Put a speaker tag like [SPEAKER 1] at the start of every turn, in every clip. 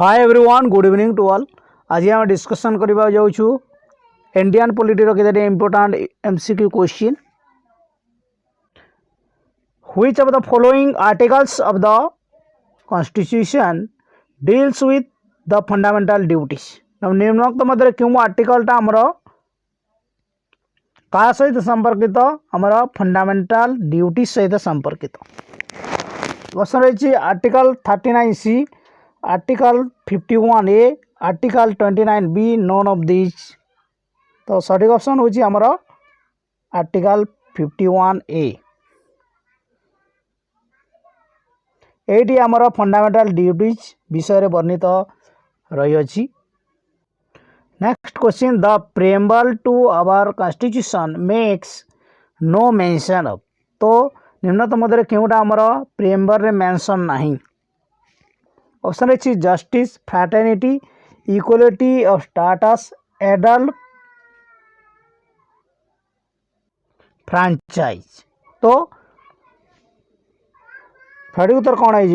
[SPEAKER 1] Hi everyone, good evening to all. आज आम discussion करबा जाउछु इंडियन पॉलिटी रो केते important MCQ question. Which of the following articles of the constitution deals with the fundamental duties. निम्नोक्त मध्य क्यों आर्टिकलटा हमर का सहित संपर्कित हमर फंडामेंटल ड्यूटीज सहित संपर्कित। क्वेश्चन रही article 39C, article 51A, article 29B, of ऑफ दिस। तो सठिक ऑप्शन होची हमर आर्टिकल 51A। एटी हमर फंडामेंटल ड्यूटीज विषय वर्णित रही अछि। Next question, the preamble to our constitution makes no mention of. तो निम्नतम मध्य क्योंटा हमर प्रेम्बल रे मेंशन नहीं। ऑप्शन अच्छी justice, fraternity, equality of status, adult, franchise. तो सঠিक उत्तर कौन है?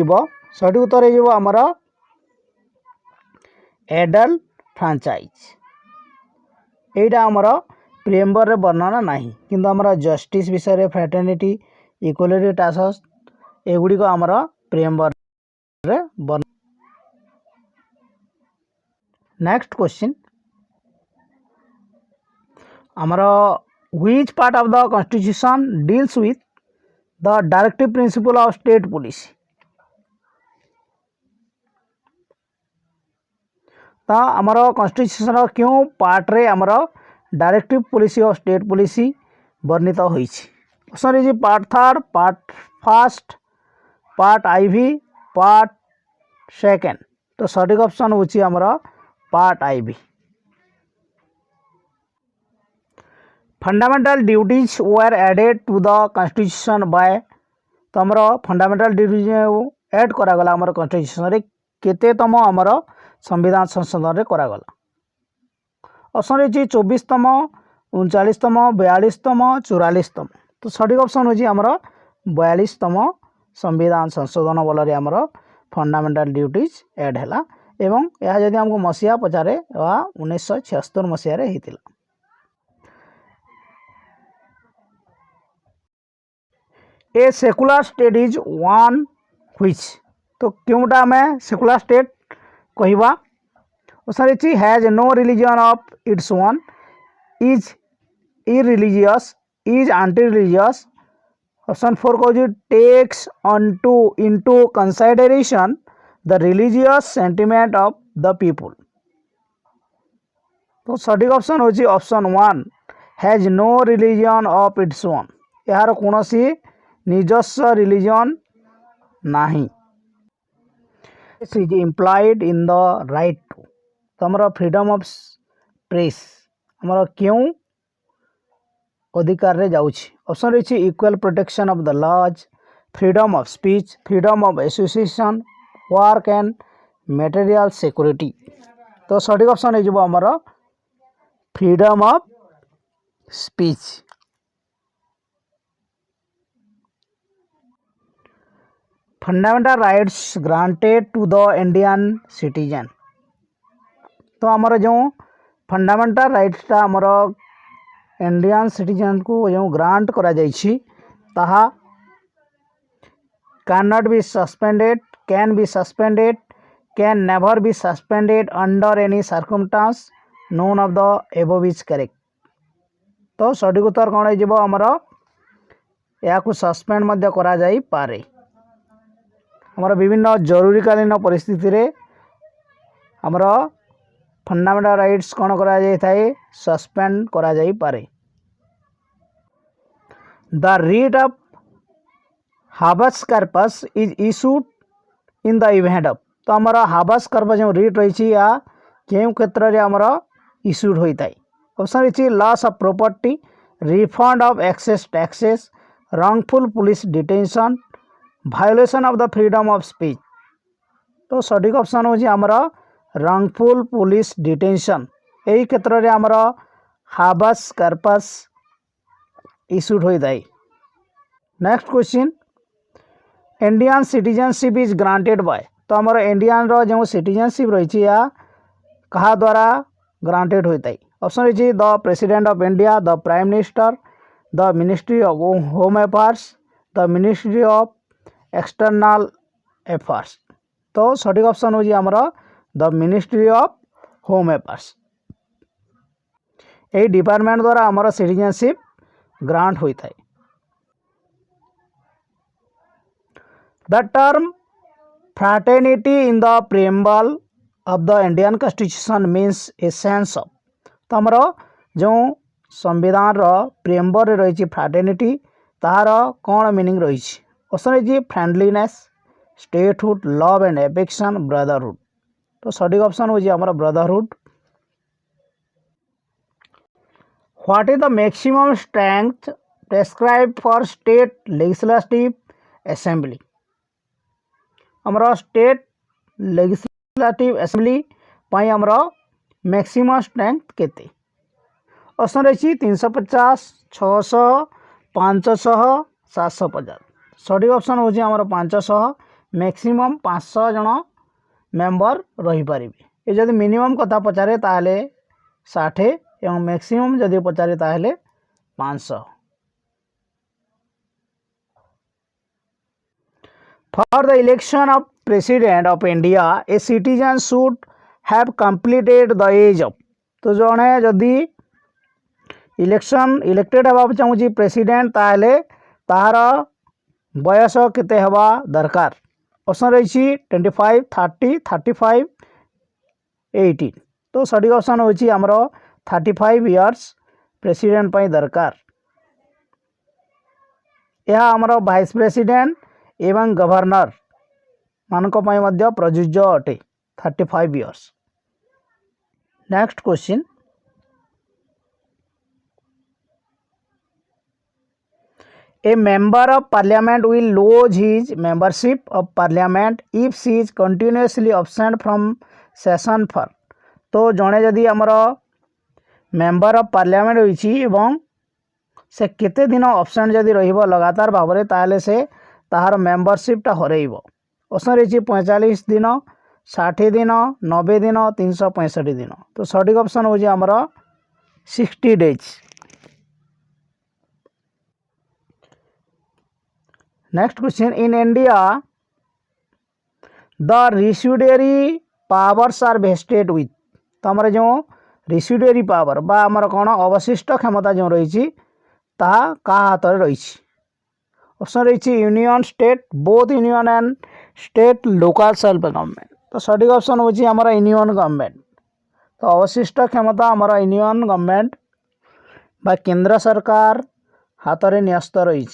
[SPEAKER 1] सঠিक उत्तर है आमर एडल्ट फ्रांचाइज। एटा आमर प्रेम्बर रे वर्णना नहीं, किंतु आमर जस्टिस विषय, फ्रैटर्निटी, इक्वालिटी टास्क एगुड़ी आमर प्रेम्बर रे वर्णना। नेक्स्ट क्वेश्चन, आमर which part of the constitution deals with the directive principle of state policy. तो आमर कॉन्स्टिट्यूशन क्यों पार्ट रे आमर directive policy of state policy वर्णित होईछि। Option is part third, part first, part I V, part second. तो सठिक ऑप्शन होछि आमर part I V. Fundamental duties were added to the constitution by. तो आमर फंडामेंटल ड्यूटीज ऐड करागला आमर कॉन्स्टिट्यूशन रे केतेतम आमर संविधान संशोधन रे करागला। ऑप्शन रही 24तम, 39तम, 42तम, 44तम। तो सठिक ऑप्शन होछि आमर 42तम संविधान संशोधन बल आमर फंडामेंटल ड्यूटीज ऐड हैला। एवं यह जदि हमको मसीहा पचारे 1976 मसीह रे हेतिला। A secular state is one which. तो क्योंटा में सेकुलर स्टेट कहवा। उसरी has no religion of its own, is irreligious, is anti religious. Option 4 कहूँ takes into consideration the religious sentiment of the people. तो सठिक ऑप्शन होची option 1, has no religion of its own. यार कौनसी निजस्व religion नहीं। Is implied in the right to. तो हमारा फ्रीडम ऑफ प्रेस हमारा क्यों अधिकार रे जाउछि। ऑप्शन रही equal protection of the laws, freedom of speech, freedom of association, work and material security. तो सठिक ऑप्शन है आमर freedom of speech. Fundamental rights granted to the Indian citizen. तो आमर जो फंडामेंटल राइट्सटा आमर इंडियन सिटीजन को जो ग्रांट करा जाइछि ताहा can not be suspended, can be suspended, can never be suspended under any circumstance, known of the above is correct. तो सठिक उत्तर कौन है आमर या सस्पेंड मध्य करा जाई पारे। आमर विभिन्न जरूरीकालीन परिस्थिति रे आमर फंडामेंटल राइट्स कौन करा जाई थाए, सस्पेंड करा जाई पारे। The writ of habeas corpus is issued in the event of. तो आमर हाबस कार्पस जो रीट रही या क्यों क्षेत्र रे आमर इशूड होई थाए। ऑप्शन रही loss of property, refund of excess taxes, wrongful police detention, violation of the freedom of speech. तो सठिक ऑप्शन होछि आमर रॉन्गफुल पुलिस डिटेंशन। यही क्षेत्र रे आमर हाबस कार्पस इशूड होई थाए। Next question, Indian citizenship is granted by. तो आमर इंडियान रो जो सिटीजनशिप रही या कहा द्वारा ग्रांटेड होता है। ऑप्शन रही the president of India, the prime minister, the ministry of home affairs, the ministry of external affairs. तो सठिक ऑप्शन हो आमर the ministry of home affairs. यही डिपार्टमेंट द्वारा आमर सिटीजनशिप ग्रांट होता है। The term fraternity in the preamble of the Indian constitution means a sense of. तो आमर जो संविधान रो प्रिएम्बल रही फ्रैटर्निटी तार कौन मीनिंग रही। ऑप्शन रही friendliness, statehood, love and affection, brotherhood. तो सठिक ऑप्शन हो आमर brotherhood. What is the maximum strength prescribe for state legislative assembly. आमर स्टेट लेजिस्लेटिव असेंबली पाई आमर मैक्सिमम स्ट्रेंथ केते। ऑप्शन रही 350, 600, 500, 750। सठिक ऑप्शन हो आमर 500। मैक्सिमम 500 जन मेंबर रही पारे। ये जदि मिनिमम कथा पचारे ताहले 60 एवं मैक्सिमम जदि पचारे ताहले 500। For the election of President of India, a citizen should have completed the age of। तो जड़े जदि इलेक्शन इलेक्टेड हवा चाहूँगी प्रेसिडेंट ताहले तार बयस केते हवा दरकार। ऑप्शन रही 25, 30, 35, 18। तो सठिक ऑप्शन हो आमर 35 इयर्स प्रेसिडेंट पाई दरकार। यह आमर वाइस प्रेसिडेंट एवं गवर्नर मानक पाई मध्य प्रযোज्य अटे 35 years. Next question, a member of Parliament will lose his membership of Parliament if she is continuously absent from session for. तो जड़े जदि आमर मेंबर ऑफ पार्लियामेंट होइछि से केते दिन एब्सेंट जदि रहिबो लगातार भाव में ताहले से ताहार मेंबरशिपटा हरइब। ऑप्शन रही 45 दिन, 60 दिन, 90 दिन, 365 दिन। तो सठिक ऑप्शन हो आमर 60 days. Next question, in India the residuary powers are vested with. तो आमर जो रिसिडियरी पावर बा आमर कौन अवशिष्ट क्षमता जो रही ताहा का हाथ में रही। ऑप्शन रही union, state, both union and state, local self government. तो सठिक ऑप्शन हो आमर यूनियन गवर्नमेंट। तो अवशिष्ट क्षमता आमर यूनियन गवर्नमेंट बा केंद्र सरकार हाथ में न्यस्त रही।